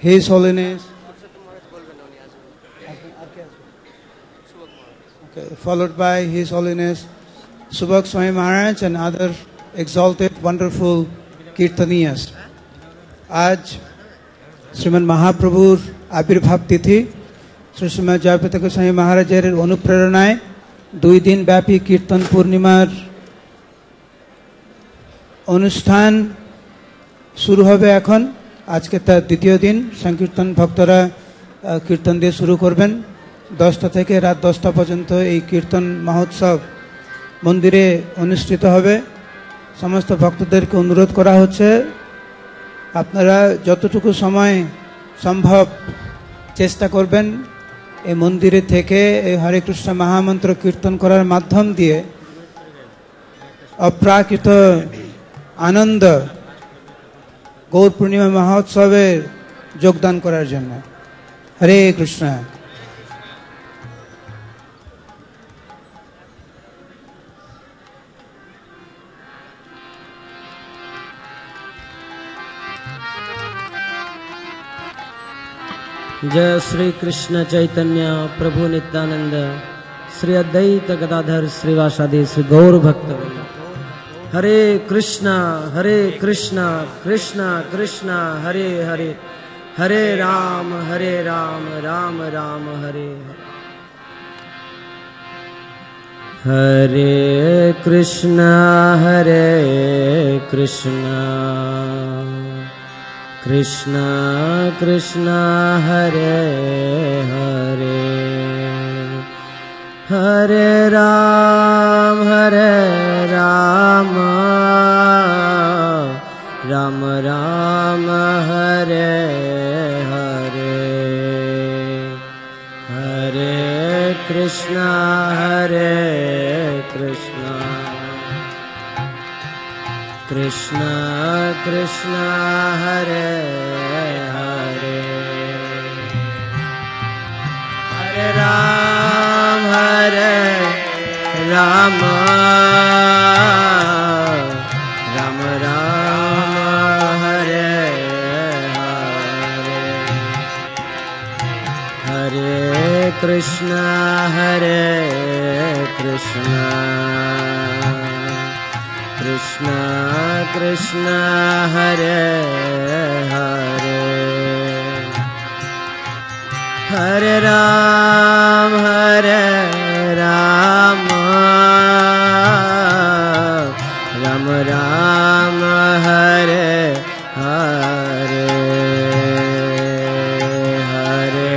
His Holiness, okay, followed by His Holiness Subhak Swami Maharaj and other exalted, wonderful Kirtaniyas. आज श्रीमन महाप्रभुर आविर्भाव तिथि श्री श्रीमद जयप्रताप स्वामी महाराजेर अनुप्रेरणाय 2 दिन व्यापी कीर्तन पूर्णिमार অনুষ্ঠান शुरू হবে এখন আজকে তার দ্বিতীয় দিন সংকীর্তন ভক্তরা কীর্তন দিয়ে শুরু করবেন 10টা থেকে রাত 10টা পর্যন্ত এই কীর্তন মহোৎসব মন্দিরে অনুষ্ঠিত হবে সমস্ত ভক্তদেরকে অনুরোধ করা হচ্ছে আপনারা যতটুকু সময় সম্ভব চেষ্টা করবেন এই মন্দিরে থেকে এই হরে কৃষ্ণ মহামন্ত্র কীর্তন করার মাধ্যম দিয়ে অপ্রাকৃত আনন্দ গৌর পূর্ণিমা মহোৎসবে যোগদান করার জন্য হরে কৃষ্ণ जय श्री कृष्ण चैतन्य प्रभु नित्यानंद श्री अद्वैत गदाधर श्रीवासादि श्री गौर भक्त हरे Krishna Krishna Krishna Hare Hare Hare Ram Ram Ram Hare Hare Krishna Krishna Krishna Hare Hare Hare Ram Ram Ram Hare Hare Hare Krishna Krishna Krishna Hare Hare Hare Ram Ram Hare Hare Hare Krishna Krishna Krishna Hare Hare Hare Ram Ram Ram Hare Hare Hare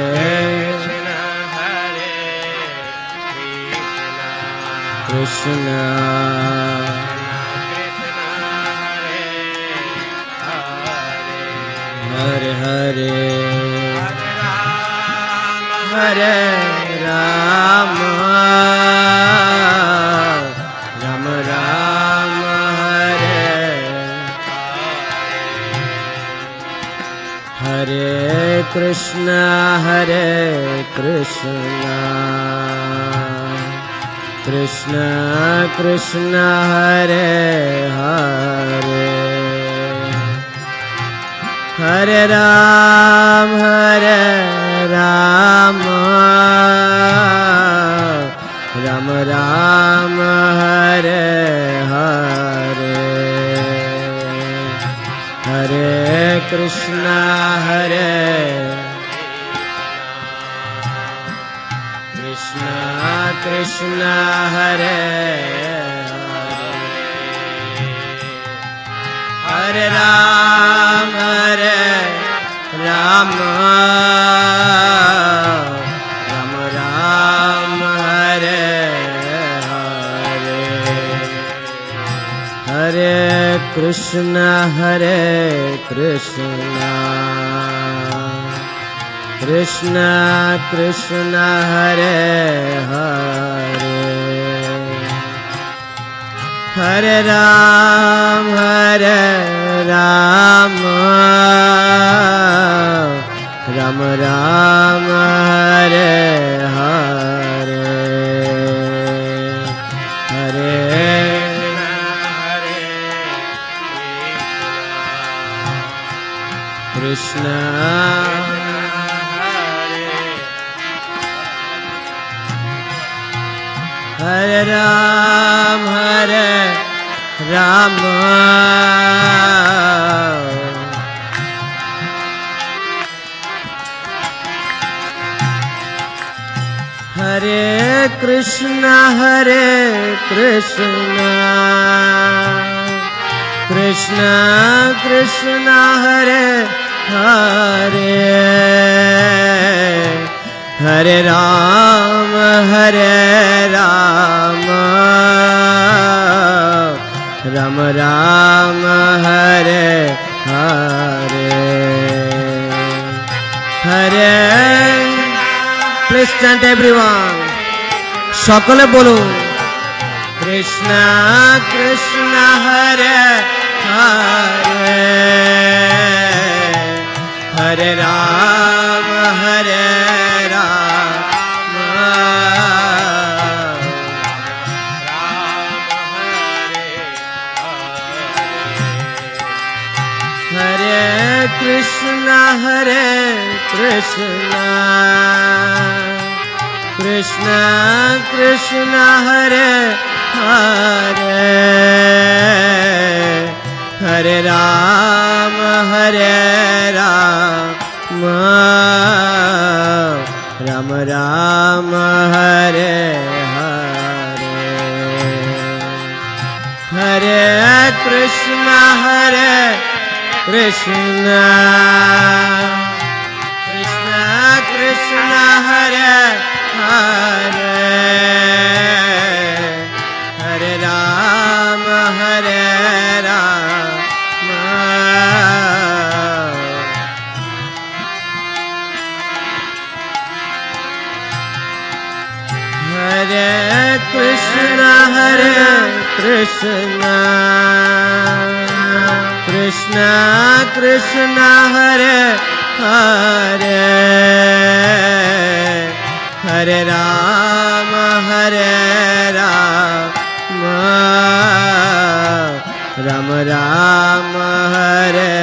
Krishna Hare Hare Hare Ram Ram Hare Hare Krishna Krishna Krishna Hare Hare Hare Ram Ram Ram Hare Hare Hare Krishna Krishna Hare Hare Ram Ram Ram Hare Hare Hare Krishna Krishna Krishna Hare Hare Hare Ram Ram Ram Hare Hare Hare Krishna Hare Rama Hare Krishna Krishna Krishna Hare Hare Hare Rama Rama Rama Hare Hare Hare Please chant everyone সকলে বলুন Krishna Krishna Hare Hare Hare Rama Hare Krishna Krishna Krishna Hare Hare Hare Rama Rama Rama Hare Hare Hare Krishna Krishna Krishna Hare Hare Hare Rama Hare Krishna Krishna Krishna Hare Hare Hare Rama Rama Rama Hare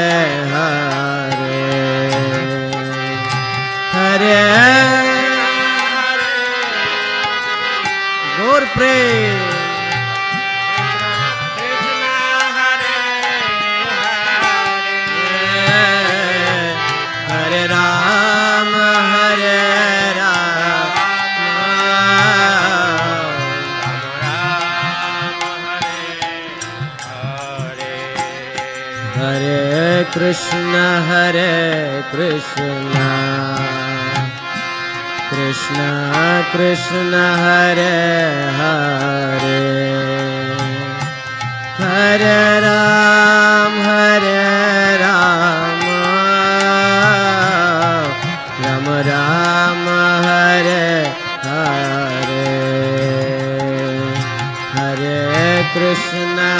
Hare Hare Gaur Prem Hare Rama Hare Krishna Krishna Krishna Hare Hare Hare Rama Rama Rama Hare Hare Hare Krishna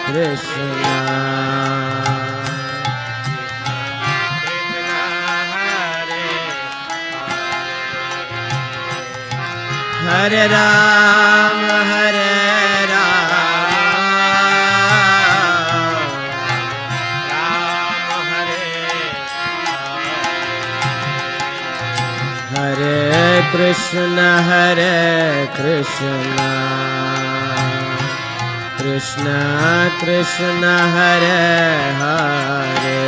Krishna Hare Rama Hare Krishna Krishna Krishna Hare Hare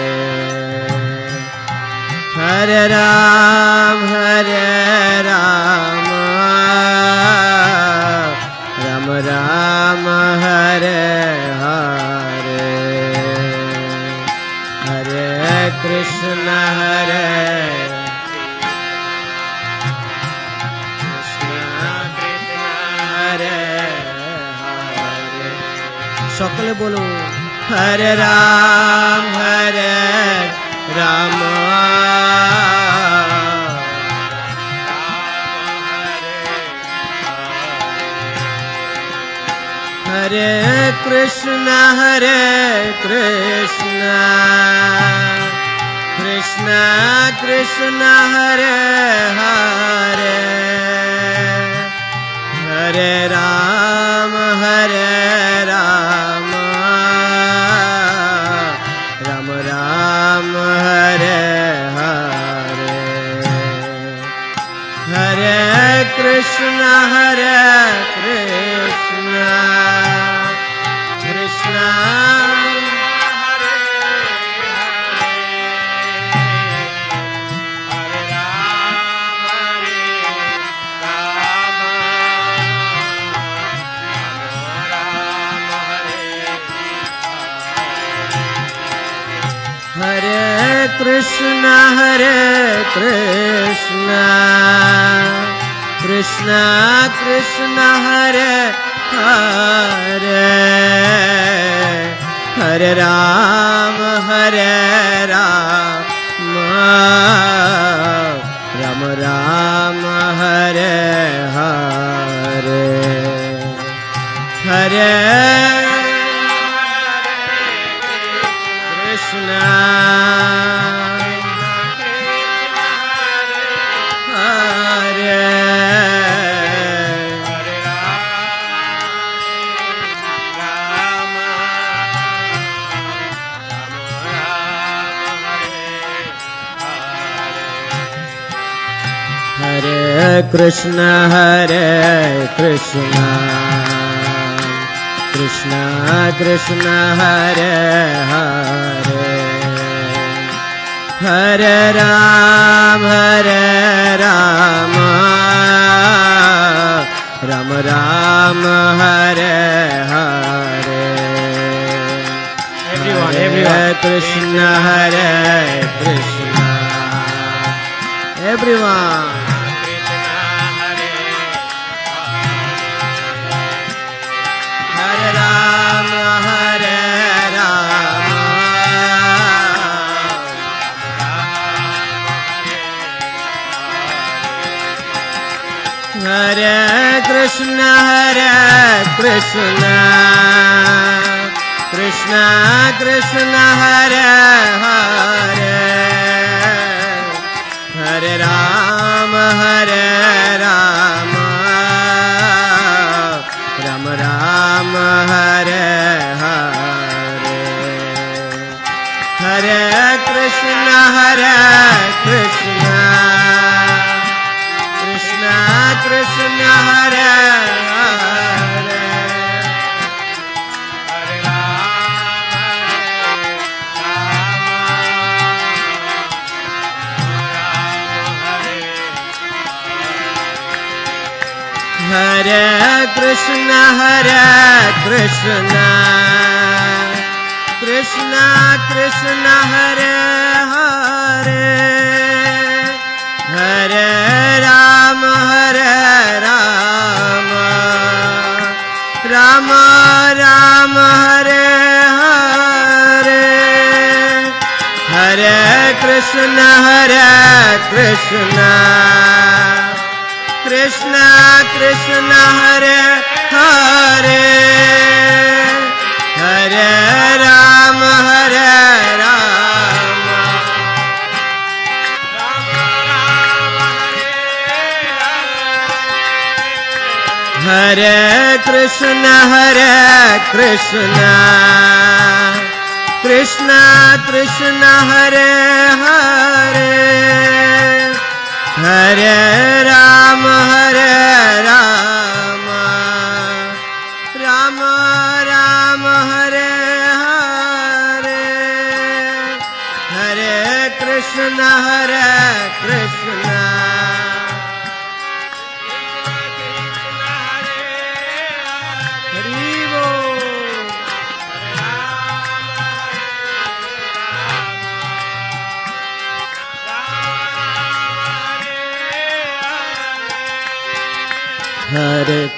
Hare Rama Rama Rama Hare Hare Hare Krishna সকলে বলুন হরে রাম হরে Krishna Krishna Krishna Hare Hare Hare Ram Ram Ram Hare Krishna Krishna Krishna Hare Krishna Krishna Krishna Hare Hare Hare Rama Hare Rama Rama Rama Hare Hare Hare Krishna Krishna Hare Krishna Krishna Krishna Hare Hare Hare Rama Rama Rama Hare Hare Everyone Krishna Hare Krishna Everyone Krishna Hare Krishna Krishna Krishna Hare Hare Hare Rama Rama Rama Hare Hare Hare Krishna Krishna Krishna Hare Hare Hare Krishna Krishna Krishna Krishna Hare Hare Hare Rama Rama Rama Hare Hare Hare Krishna Krishna Krishna Krishna Hare Hare Hare Rama Hare Krishna Krishna Krishna Krishna Hare Hare Hare Rama Rama Rama Hare Hare Hare Krishna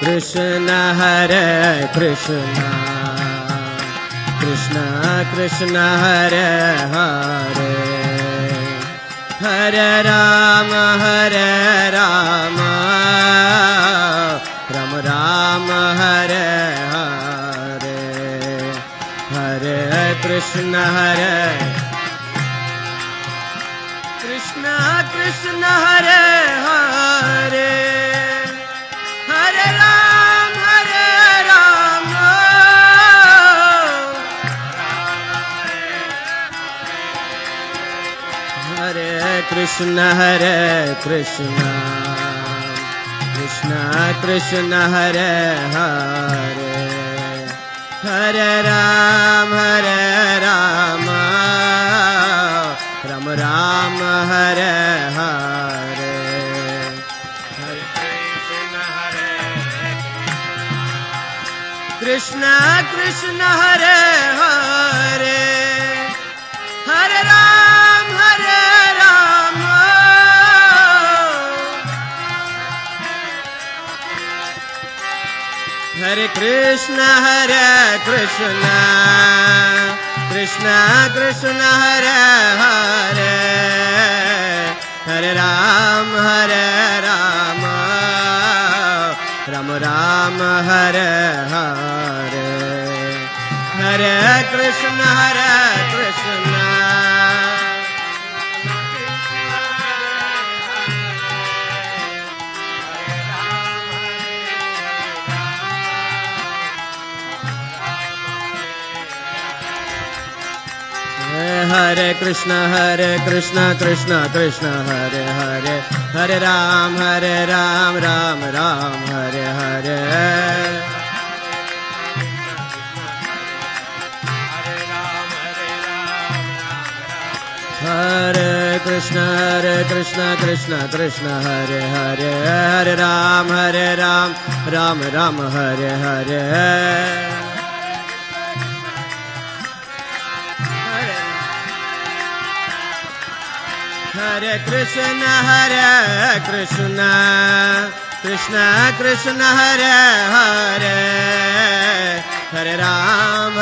Krishna Hare Krishna Krishna Krishna Hare Hare Hare Rama Rama Rama Hare Hare Hare Krishna Krishna Hare Hare Hare Rama Hare Krishna Krishna Krishna Krishna Hare Hare Hare Ram Ram Ram Hare Hare Krishna Krishna Hare Hare Hare Ram हरे कृष्ण कृष्ण कृष्ण हरे हरे हरे राम राम राम हरे हरे हरे कृष्ण हरे कृष्ण कृष्ण कृष्ण हरे हरे हरे राम राम राम हरे हरे हरे कृष्ण कृष्ण कृष्ण हरे हरे हरे राम राम राम हरे हरे हरे कृष्ण कृष्ण कृष्ण हरे हरे हरे राम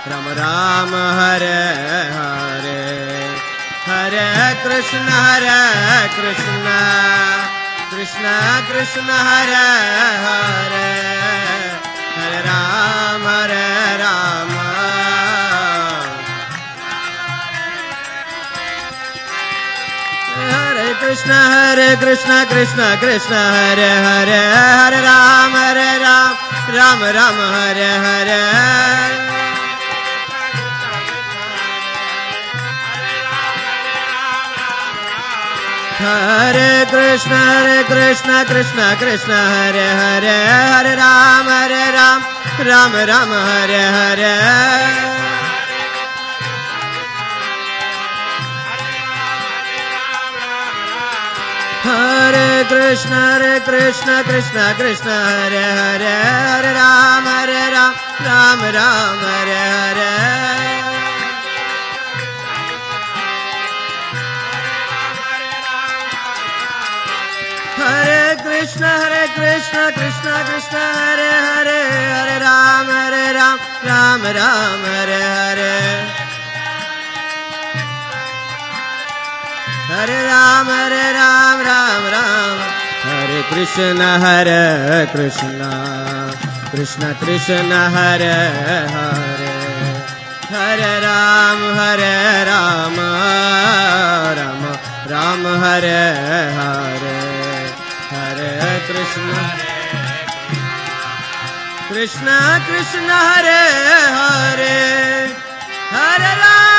राम राम हरे हरे हरे कृष्ण कृष्ण कृष्ण हरे हरे हरे राम कृष्ण कृष्ण कृष्ण हरे हरे हरे राम राम राम हरे हरे हरे कृष्ण कृष्ण कृष्ण हरे हरे हरे राम राम राम हरे हरे हरे कृष्ण कृष्ण कृष्ण हरे हरे हरे राम राम राम हरे हरे हरे कृष्ण कृष्ण हरे हरे हरे राम राम राम हरे हरे हरे राम राम राम हरे कृष्ण कृष्ण कृष्ण हरे हरे हरे राम राम राम हरे हरे हरे कृष्ण कृष्ण हरे हरे हरे राम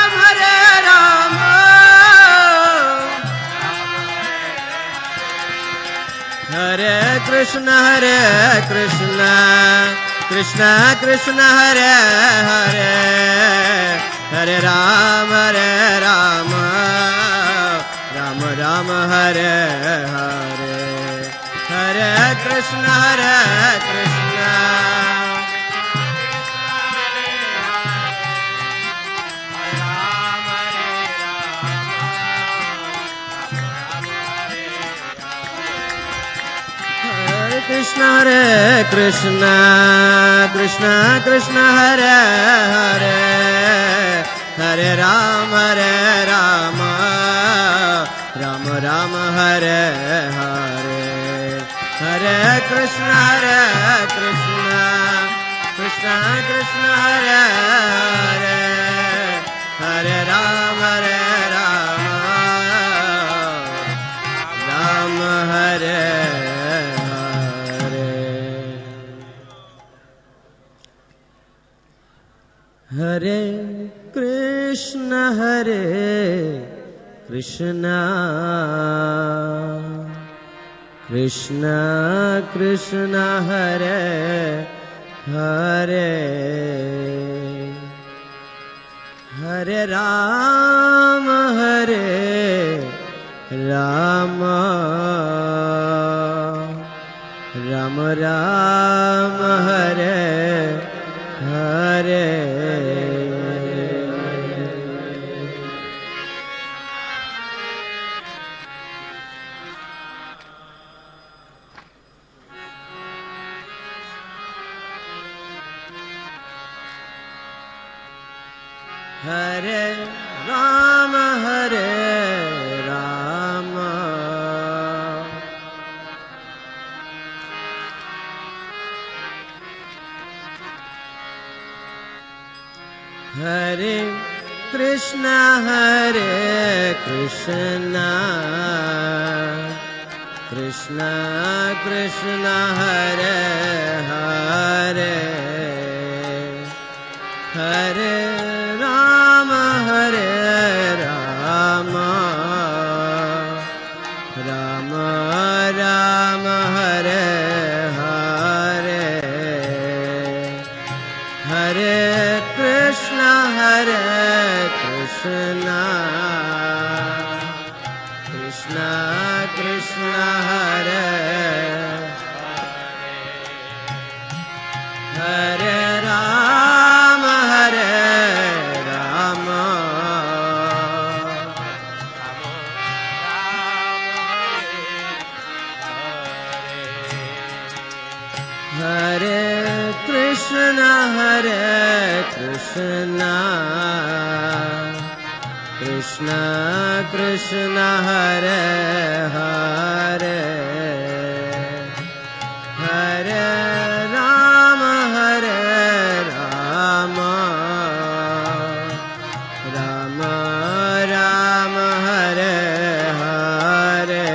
हरे Krishna Krishna Krishna Hare Hare Hare Ram Ram Hare Hare Hare Krishna Krishna Krishna Krishna Krishna Hare Hare Hare Ram Ram Hare Hare Hare Krishna Krishna Hare Hare Hare Ram Ram Hare Hare Krishna Krishna Krishna Krishna Hare Hare Hare Rama Hare Rama Rama Rama Hare Hare Hare Rama Hare Rama Hare Krishna Hare Krishna Krishna Krishna Hare Hare Hare Rama Hare Rama Rama Rama Hare Hare Hare Krishna Hare Krishna Krishna Krishna Hare Hare Rama Hare Rama Hare Krishna Hare Krishna Krishna Krishna Hare Hare Hare Rama Hare Rama Rama Rama Hare Hare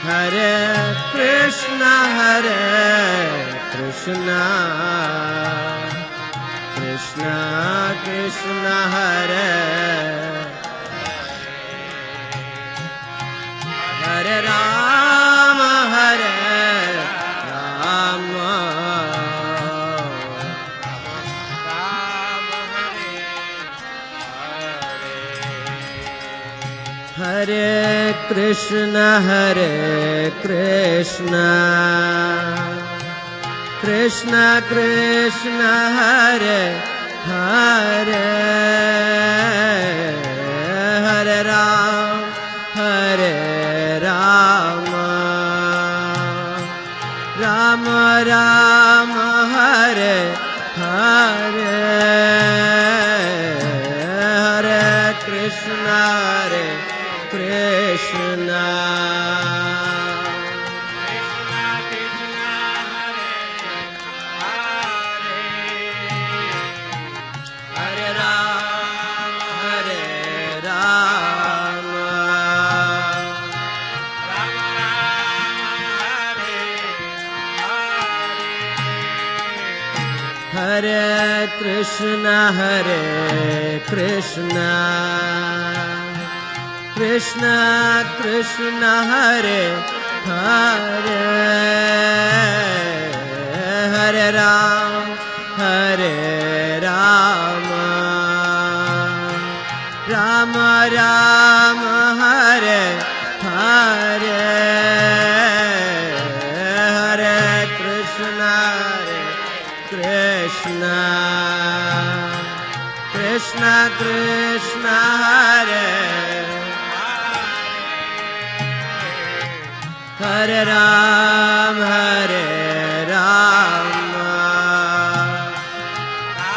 Hare Krishna Hare Krishna Krishna Krishna Hare Hare Rama Hare Rama Hare Krishna Hare Krishna Krishna Krishna Hare Hare Hare Rama Rama Rama Hare Hare Hare Krishna Hare Krishna Hare Krishna Hare Krishna Krishna Krishna Hare Hare Hare Rama Rama Rama Hare Hare Hare Krishna Hare Krishna Krishna Krishna Hare Hare Rama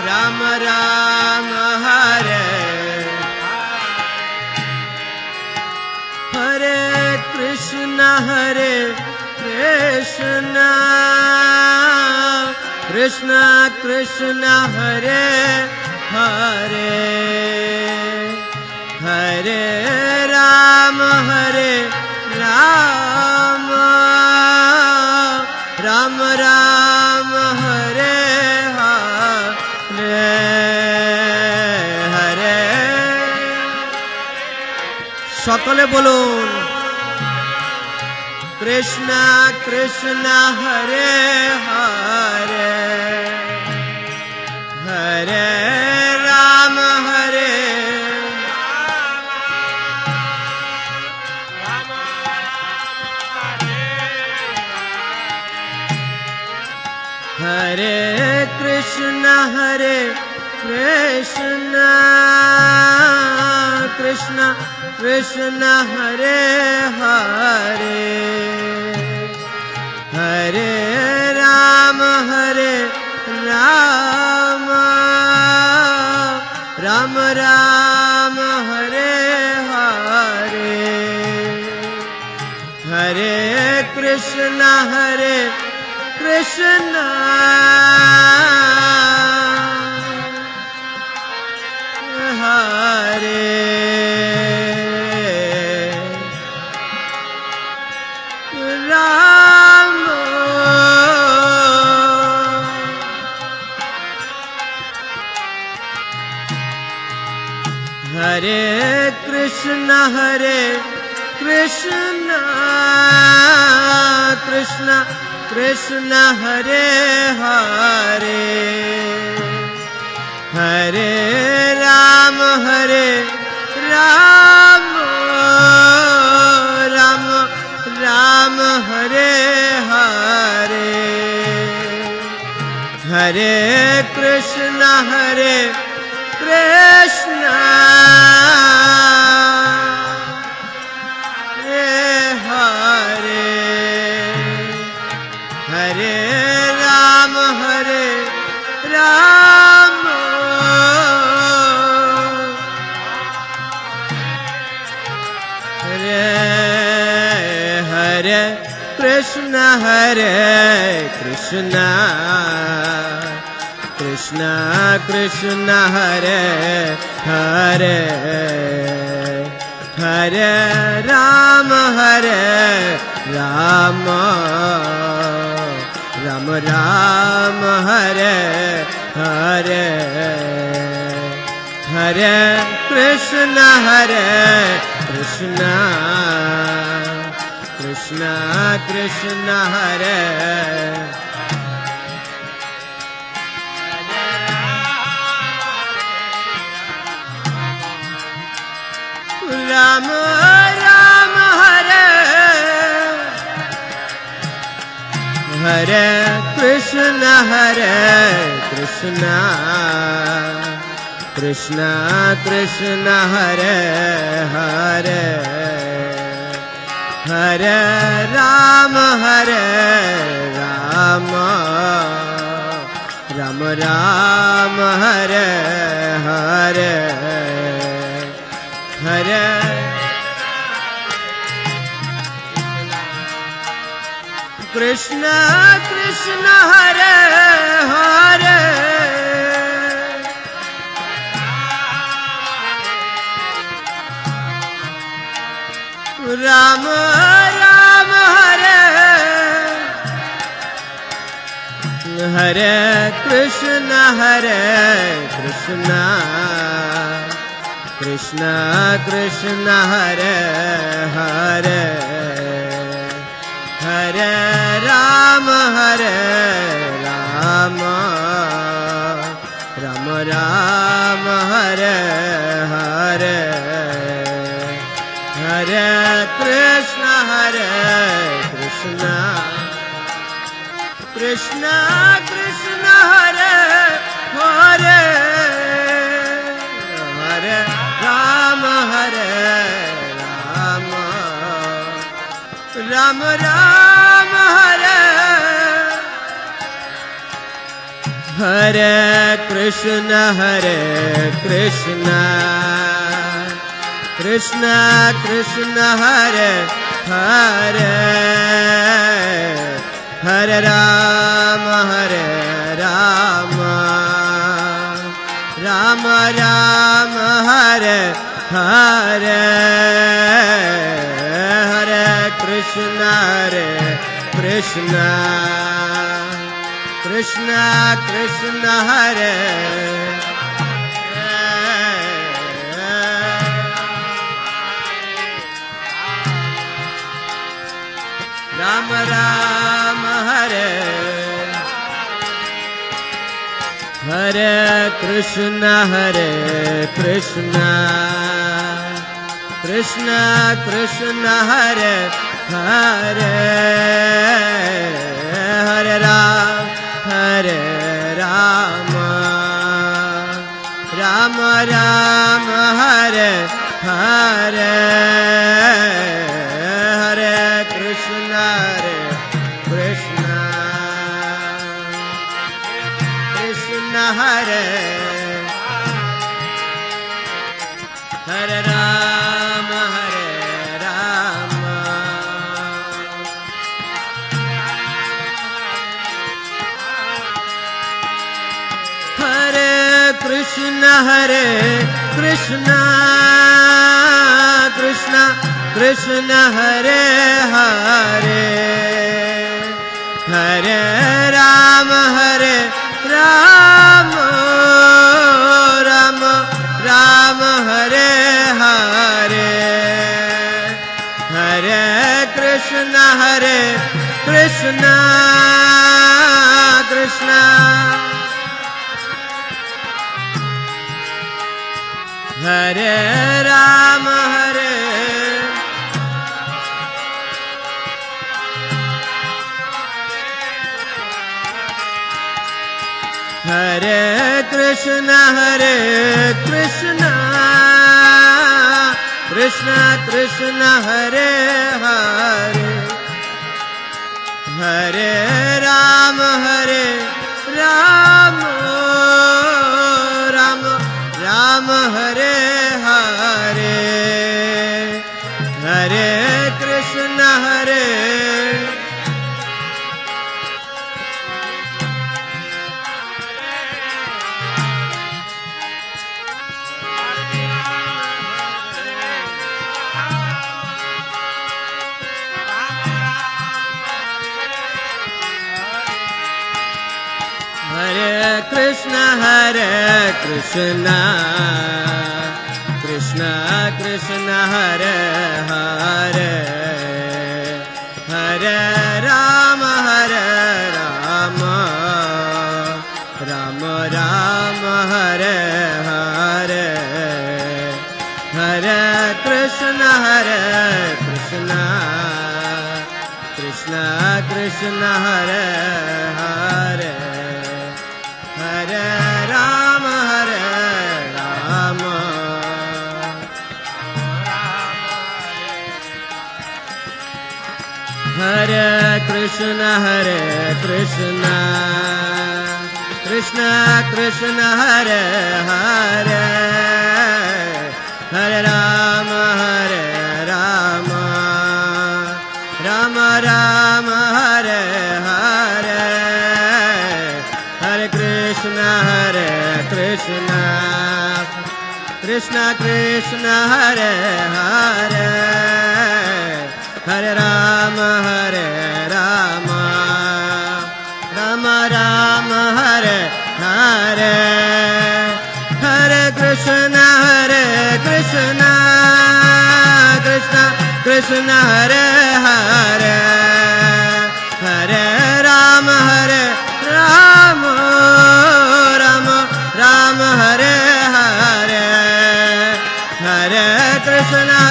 Rama Rama Hare Hare Krishna Krishna Krishna Hare Hare Hare Rama Rama Rama Hare Hare Hare সকলে বলুন কৃষ্ণ কৃষ্ণ হরে হরে হরে রাম হরে হরে কৃষ্ণ কৃষ্ণ কৃষ্ণ কৃষ্ণ হরে হরে হরে রাম রাম রাम হরে হরে হরে কৃষ্ণ কৃষ্ণ হরে রাম হরে কৃষ্ণ কৃষ্ণ কৃষ্ণ কৃষ্ণ হরে হরে হরে রাম রাম রাम হরে হরে হরে কৃষ্ণ কৃষ্ণ হরে হরে রাম রাम हरे हरे कृष्ण कृष्ण कृष्ण हरे हरे हरे राम राम राम हरे हरे हरे कृष्ण कृष्ण कृष्ण हरे राम राम हरे हरे कृष्ण कृष्ण कृष्ण हरे हरे हरे राम राम राम हरे हरे हरे कृष्ण कृष्ण हरे हरे राम राम हरे हरे कृष्ण कृष्ण कृष्ण हरे हरे हरे राम राम राम हरे हरे हरे कृष्ण कृष्ण कृष्ण हरे हरे हरे राम राम राम हरे हरे कृष्ण कृष्ण कृष्ण हरे हरे हरे राम राम राम हरे हरे हरे कृष्ण कृष्ण हरे Hare Krishna Krishna Krishna Hare Hare Hare Rama Rama Rama Hare Hare Hare Krishna Krishna Hare Hare Rama Hare Krishna Krishna Krishna Krishna Hare Hare Hare Rama Rama Rama Rama Hare Hare Hare Krishna Krishna Krishna Hare Rama Hare Krishna Krishna Krishna Hare Hare Hare Rama Rama Rama Hare Hare Hare Krishna Krishna Krishna Krishna Hare Hare Hare Rama Rama Rama Hare Hare Hare Krishna Krishna Krishna Hare Hare Hare Rama Hare Krishna Krishna Krishna Hare Hare Hare Rama Rama Rama Hare Hare Hare Krishna Krishna Krishna Hare Hare Hare Rama Rama Rama Hare Hare Hare Krishna Krishna Krishna Hare Hare Hare Rama Rama Rama Hare Hare Hare Krishna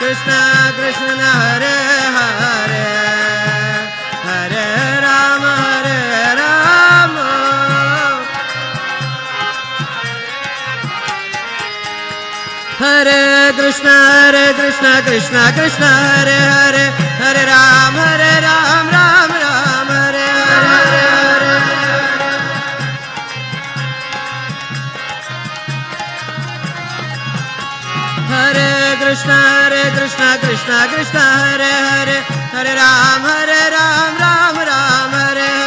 Krishna Krishna Hare Hare Hare Rama Hare Krishna Krishna Krishna Hare Hare Hare Ram Ram Ram Hare Hare Hare Krishna Krishna Krishna Hare Hare Hare Ram Ram Ram Hare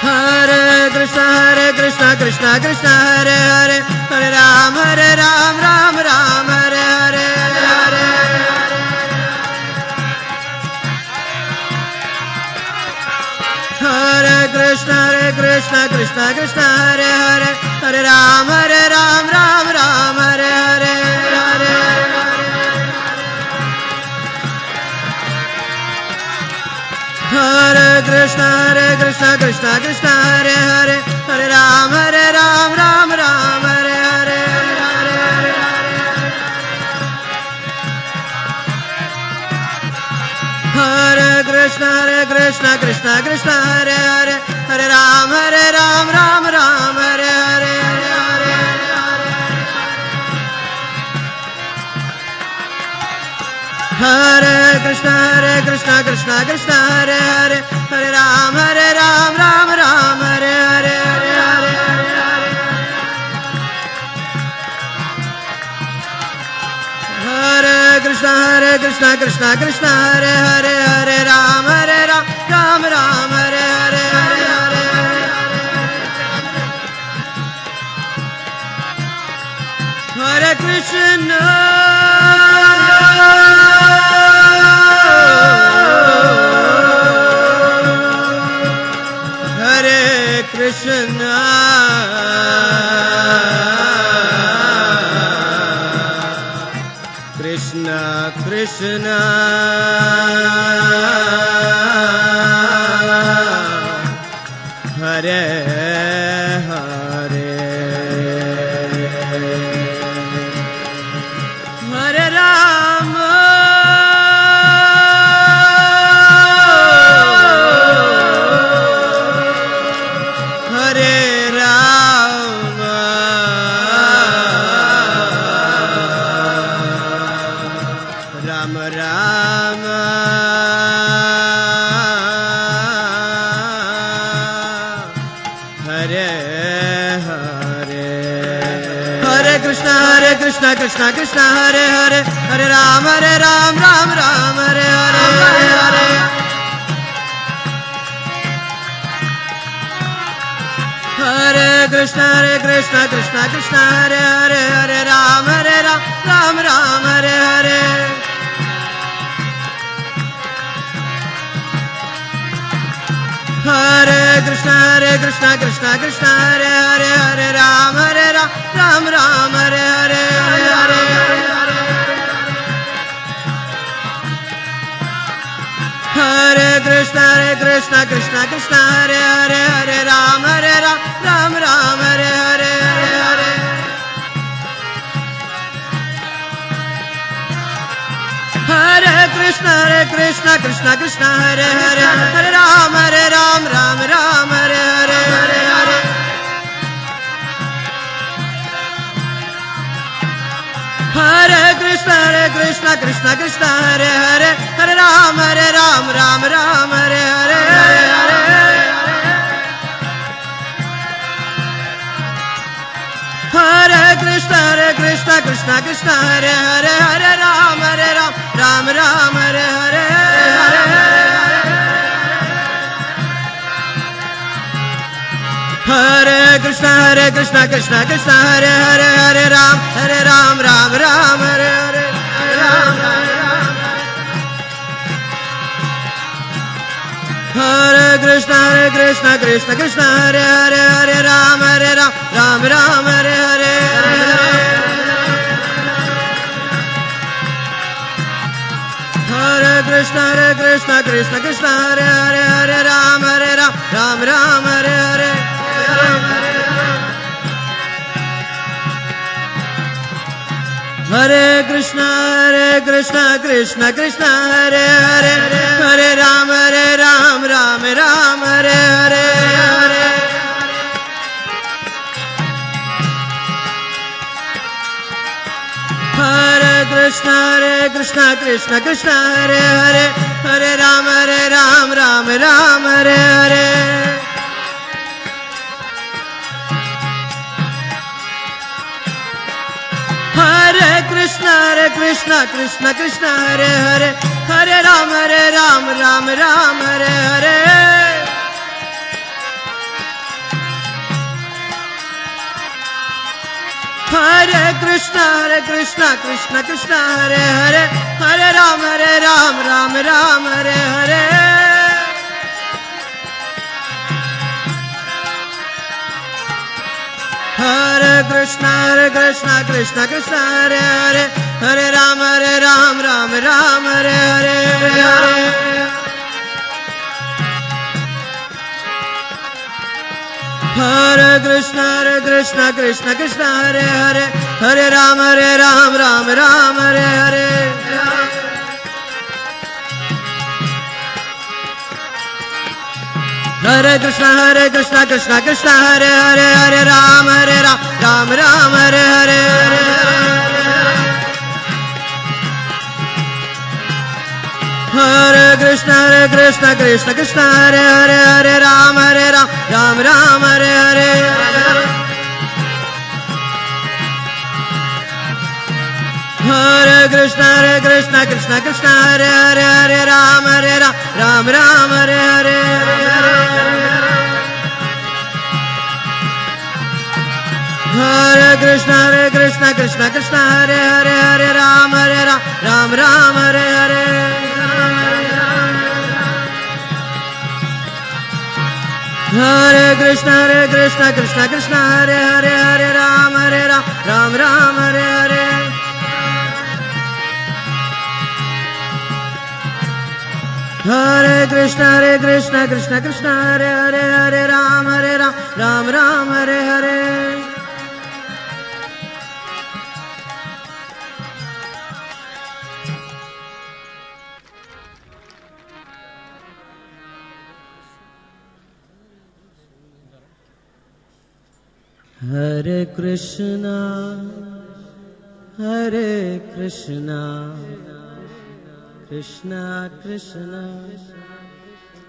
Hare Hare Krishna Krishna Krishna Hare Hare Hare Ram Ram Ram Hare Hare Hare Krishna Krishna Hare Hare Hare Ram Ram Ram Hare Hare Hare Krishna Krishna Krishna Hare Hare Hare Ram Ram Ram Hare Hare Hare Krishna Krishna Krishna Hare Hare Hare Ram Ram Ram Hare Hare Hare Krishna Krishna Krishna Hare Hare Hare Ram Ram Ram Hare Hare Hare Krishna Krishna Krishna Hare Hare Hare Ram Ram Ram Hare Hare Hare Krishna Krishna Krishna Krishna Hare Hare Hare Rama Krishna Krishna Hare Hare Hare Ram Ram Ram Hare Hare Hare Krishna Krishna Krishna Hare Hare Hare Ram Ram Hare Hare Hare Krishna Krishna Hare Hare Hare Ram Ram Hare Hare Hare Krishna Krishna Hare Hare Hare Ram Ram Hare Hare Hare Krishna Krishna Hare Hare Hare Ram Ram Hare Hare Hare Krishna Krishna Hare Hare Hare Ram Ram Hare Hare Hare Krishna Krishna Hare Hare Hare Ram Ram Hare Hare Hare Krishna Krishna Hare Hare Hare Ram Ram Hare Hare Hare Krishna Krishna Hare Hare Hare Ram Ram Hare Hare Hare Krishna Krishna Hare Hare Hare Ram Ram Hare Hare Hare Krishna Krishna Hare Hare Hare Ram Ram Hare Hare Hare Krishna Krishna Hare Hare Hare Ram Ram Hare Hare Hare Krishna Hare Hare Hare Ram Ram Hare Hare Hare Krishna Hare Hare Hare Ram Ram Hare Hare Hare Krishna Hare Hare Hare Ram Ram Hare Hare Hare Krishna Krishna Krishna Hare Hare Hare Ram Ram Ram Hare Hare Hare Krishna Krishna Krishna Hare Hare Hare Ram Ram Hare Hare Hare Krishna Krishna Hare Hare Hare Ram Ram Hare Hare Hare Krishna Krishna Krishna Hare Hare Hare Ram Ram Hare Hare Hare Krishna Krishna Krishna Hare Hare Hare Ram Ram Hare Hare Hare Krishna Krishna Hare Hare Hare Ram Ram Hare Hare Hare Krishna Krishna Hare Hare Hare Ram Ram Hare Hare Hare Krishna Krishna Krishna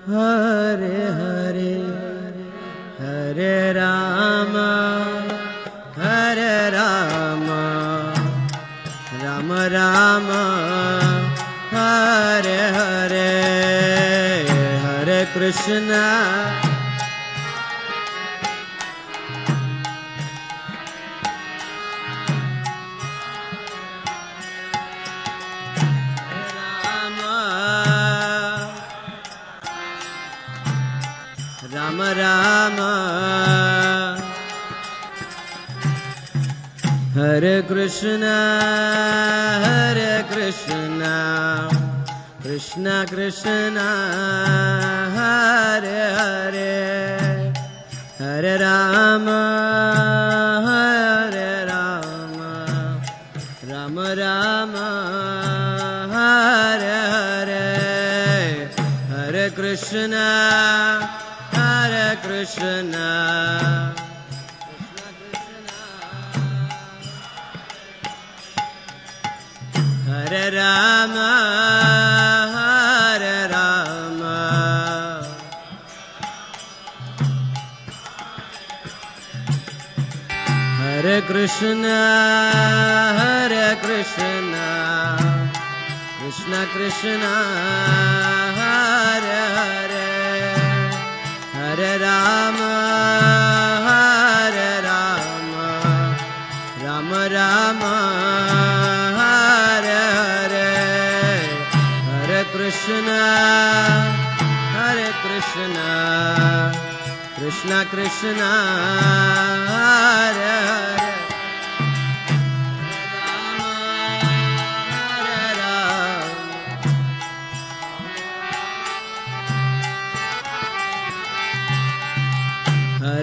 Hare Hare Hare Rama Rama Rama Hare Hare Hare Krishna Rama Hare Krishna Krishna Krishna Hare Hare Hare Rama Rama Rama Hare Hare Hare Krishna Krishna Hare Rama Hare Krishna Krishna Krishna Hare Hare Hare Rama Rama Rama Hare Hare Hare Krishna Krishna Krishna Hare Hare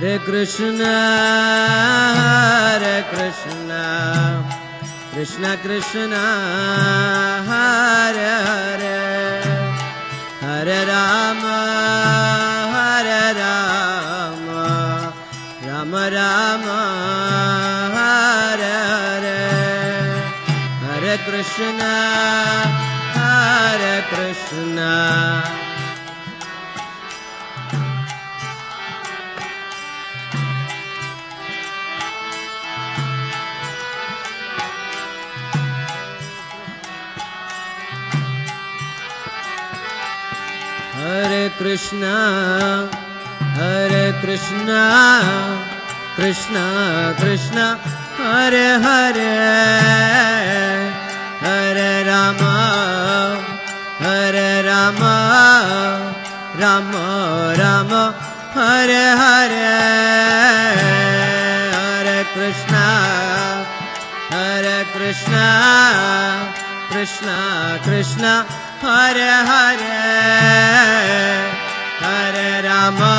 Hare Krishna Krishna Krishna Hare Hare Hare Rama Rama Rama Hare Hare Hare Krishna Hare Krishna Krishna Krishna Hare Hare Hare Rama Rama Rama Hare Hare Hare Krishna Krishna Krishna Hare Hare Hare Rama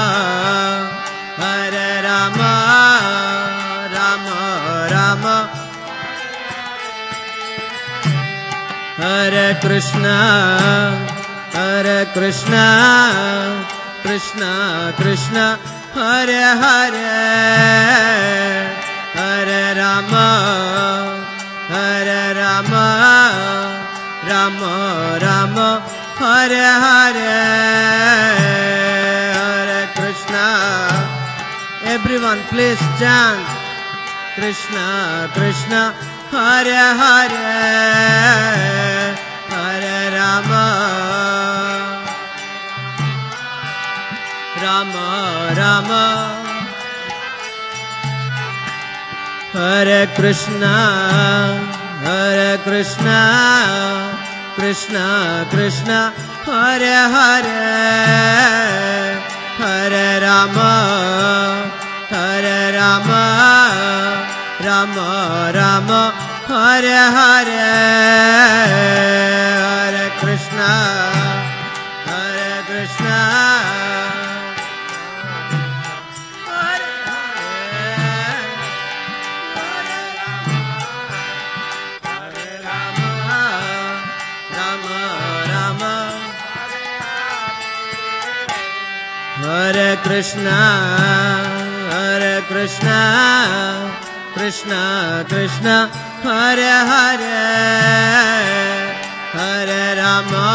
Krishna Krishna Krishna Hare Hare Hare Rama Rama Rama Hare Hare Hare Krishna. Everyone please chant Krishna Krishna Hare Hare Hare Rama Rama Rama Hare Krishna Krishna Krishna Hare Hare Hare Rama Rama Rama Hare Hare Hare Krishna Hare Krishna Krishna Krishna Hare Hare Hare Rama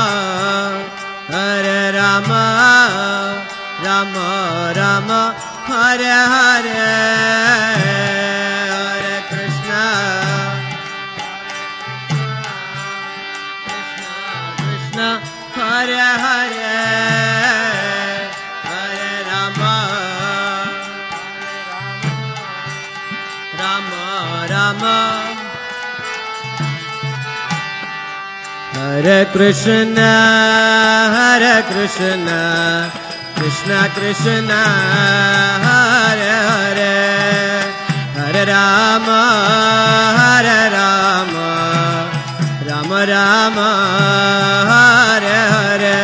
Rama Rama Hare Hare Hare Krishna Krishna Hare Hare Hare Krishna Krishna Krishna Hare Hare Hare Rama Rama Rama Hare Hare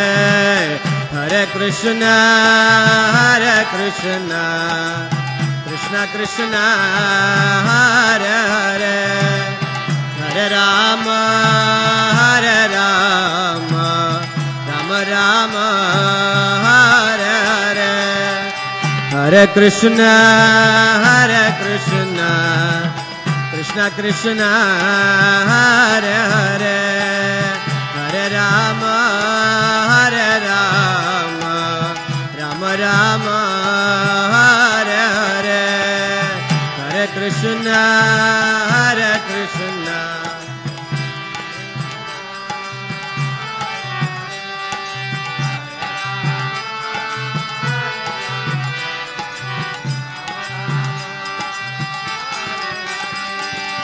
Hare Krishna Krishna Krishna Hare Hare Hare Rama Rama Rama Hare Hare Hare Krishna Krishna Krishna Hare Hare Hare Rama Rama Rama Hare Hare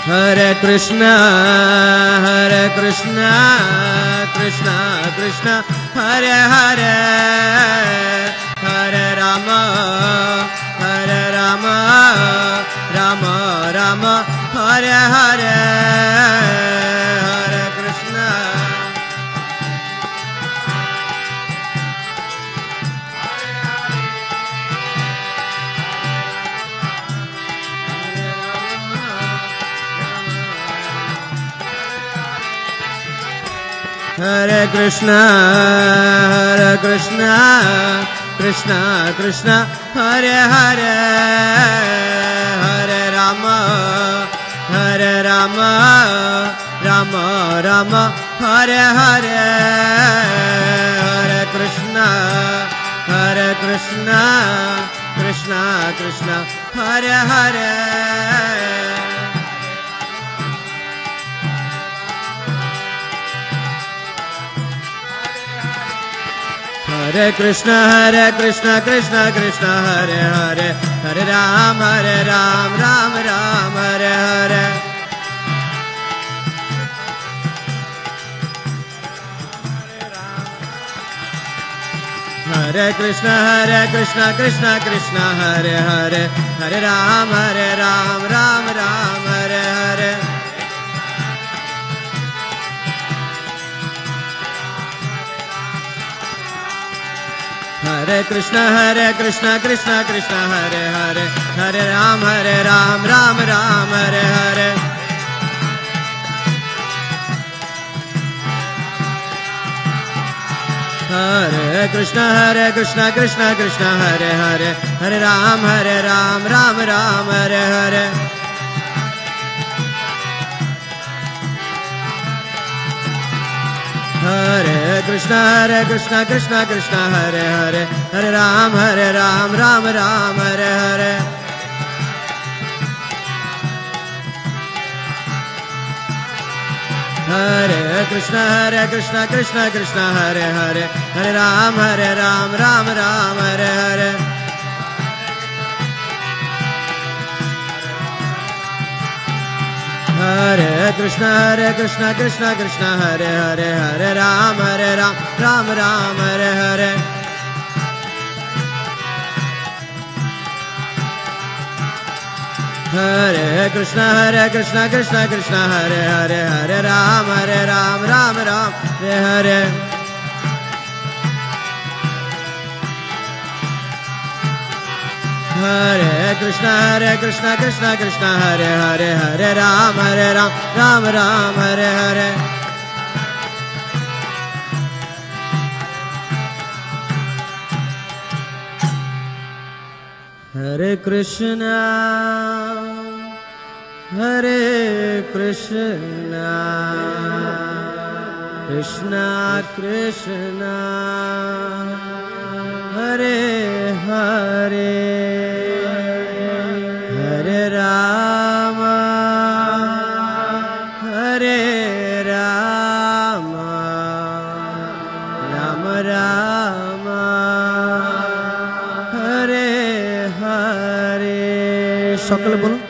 Hare Krishna Hare Krishna Krishna Krishna Hare Hare Hare Rama Rama Rama Hare Hare Hare Krishna Hare Krishna Krishna Krishna Hare Hare Hare Rama Rama Rama Hare Hare Hare Krishna Krishna Krishna Hare Hare Hare Krishna Krishna Krishna Hare Hare Hare Ram Ram Ram Hare Hare Hare Krishna Krishna Krishna Hare Hare Hare Ram Ram Ram Hare Hare Hare Krishna Krishna Hare Hare Hare Ram Ram Ram Hare Hare Hare Krishna Krishna Krishna Hare Hare Hare Ram Ram Ram Hare Hare Hare Krishna Krishna Krishna Hare Hare Hare Ram Ram Ram Hare Hare Hare Krishna Krishna Hare Hare Hare Ram Ram Ram Hare Hare Hare Krishna Krishna Hare Hare Hare Ram Ram Ram Hare Hare Hare Krishna Krishna Hare Hare Hare Ram Ram Ram Hare Hare Hare Krishna Krishna Hare Hare Hare Ram Ram Ram Hare Hare Hare Krishna Krishna Krishna Hare Hare Hare Rama Hare Rama Rama Rama Hare Hare সকলে বলুন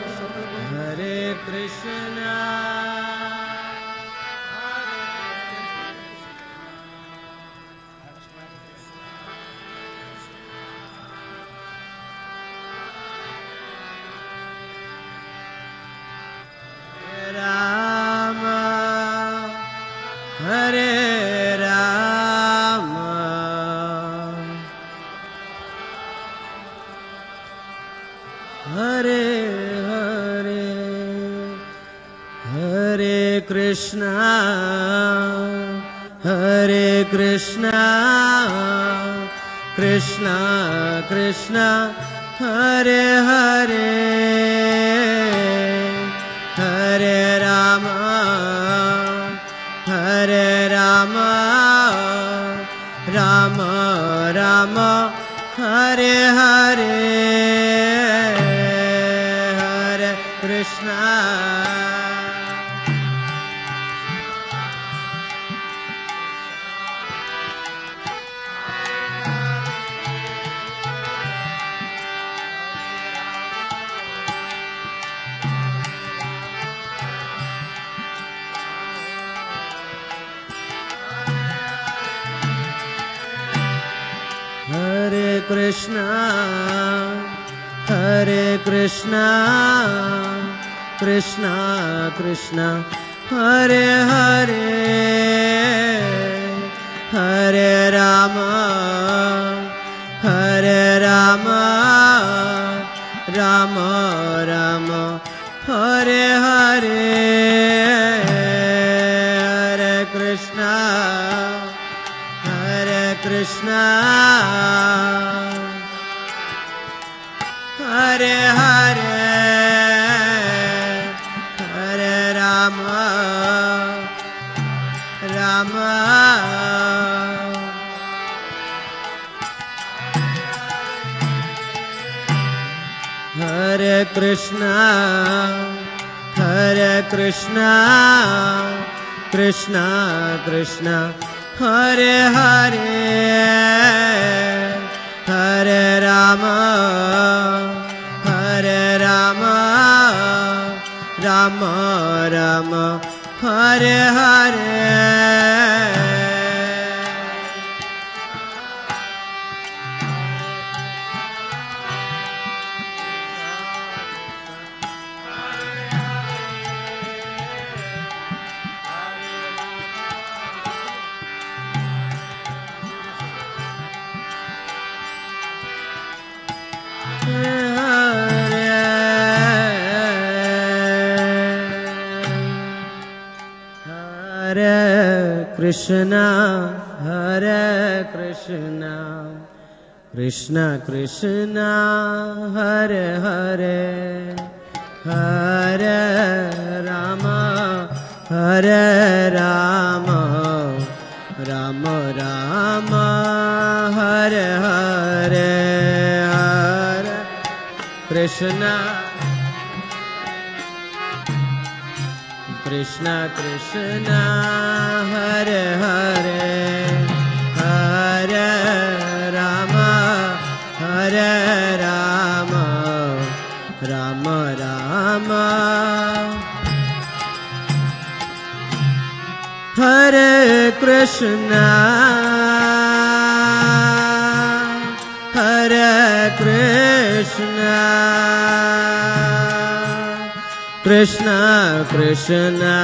Hare Krishna Krishna Krishna Hare Hare Hare Rama Rama Rama Hare Hare Hare Krishna Hare Krishna Krishna Krishna Hare Hare Hare Rama Rama Rama Hare Hare Hare Krishna Krishna Hare Hare Hare Rama Hare Krishna Krishna Krishna Hare Hare Hare Rama Rama Rama Hare Hare Krishna Hare Krishna Krishna Krishna Hare Hare Hare Rama Hare Rama Rama Rama Hare Hare Hare Krishna Krishna Krishna Hare Hare Hare Rama Hare Rama Rama Rama Hare Krishna Hare Krishna Krishna Krishna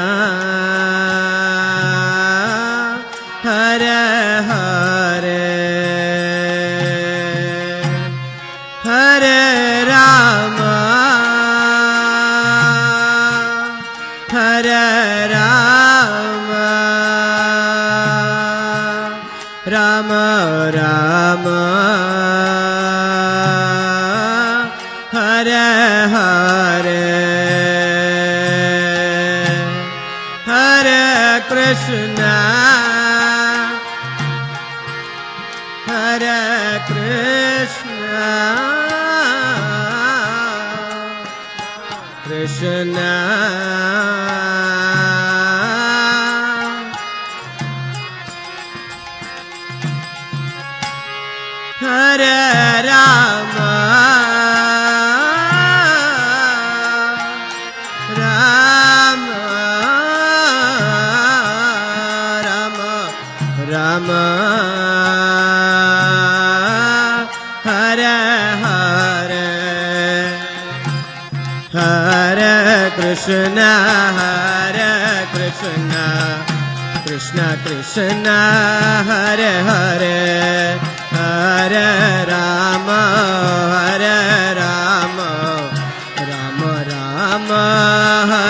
Hare Hare Hare Rama Hare Rama Rama Rama Hare Hare Hare Krishna Hare Krishna Krishna Hare Rama Rama Hare Hare Hare Krishna Hare Krishna Krishna Krishna Hare Hare Hare Rama Hare Rama Rama Rama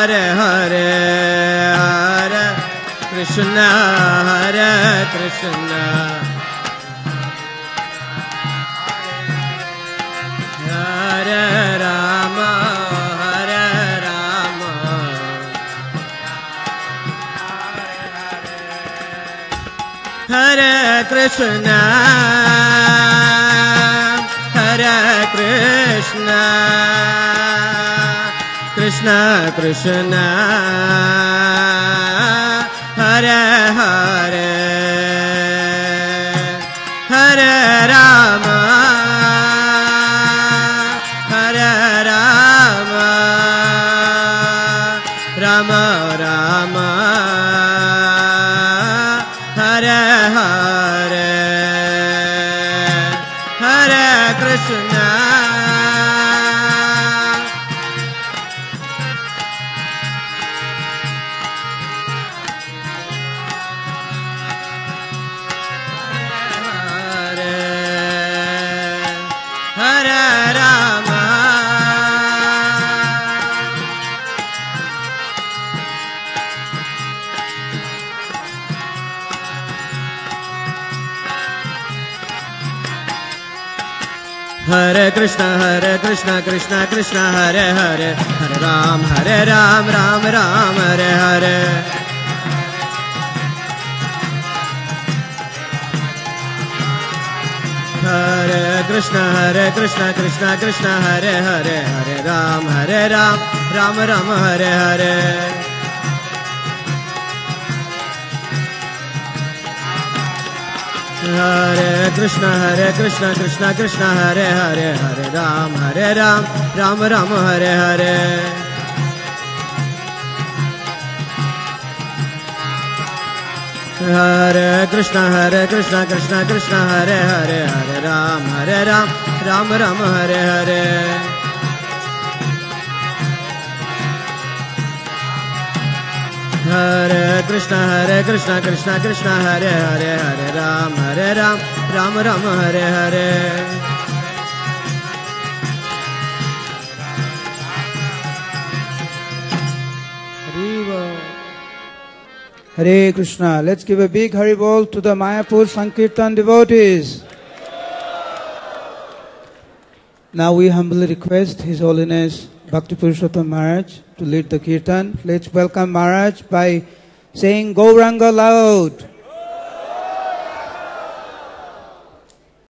Hare Hare Hare Krishna Hare Krishna Hare Rama Hare Rama Hare Krishna Hare Krishna Krishna Krishna Hare Hare Hare Rama Hare Rama Rama Rama Hare Hare Hare Krishna Hare Krishna Krishna Krishna Hare Hare Hare Ram Ram Ram Hare Hare Hare Krishna Krishna Krishna Hare Hare Hare Ram Ram Ram Hare Hare Hare Krishna Krishna Krishna Hare Hare Hare Ram Ram Ram Hare Hare Hare Krishna Krishna Krishna Hare Hare Hare Ram Ram Ram Hare Hare Hare Krishna Krishna Krishna Hare Hare Hare Ram Ram Hare Hare Hare Hare Krishna. Let's give a big Hari Bol to the Mayapur Sankirtan devotees. Now we humbly request His Holiness Bhakti Purushottam Maharaj to lead the Kirtan. Let's welcome Maharaj by saying Gauranga loud.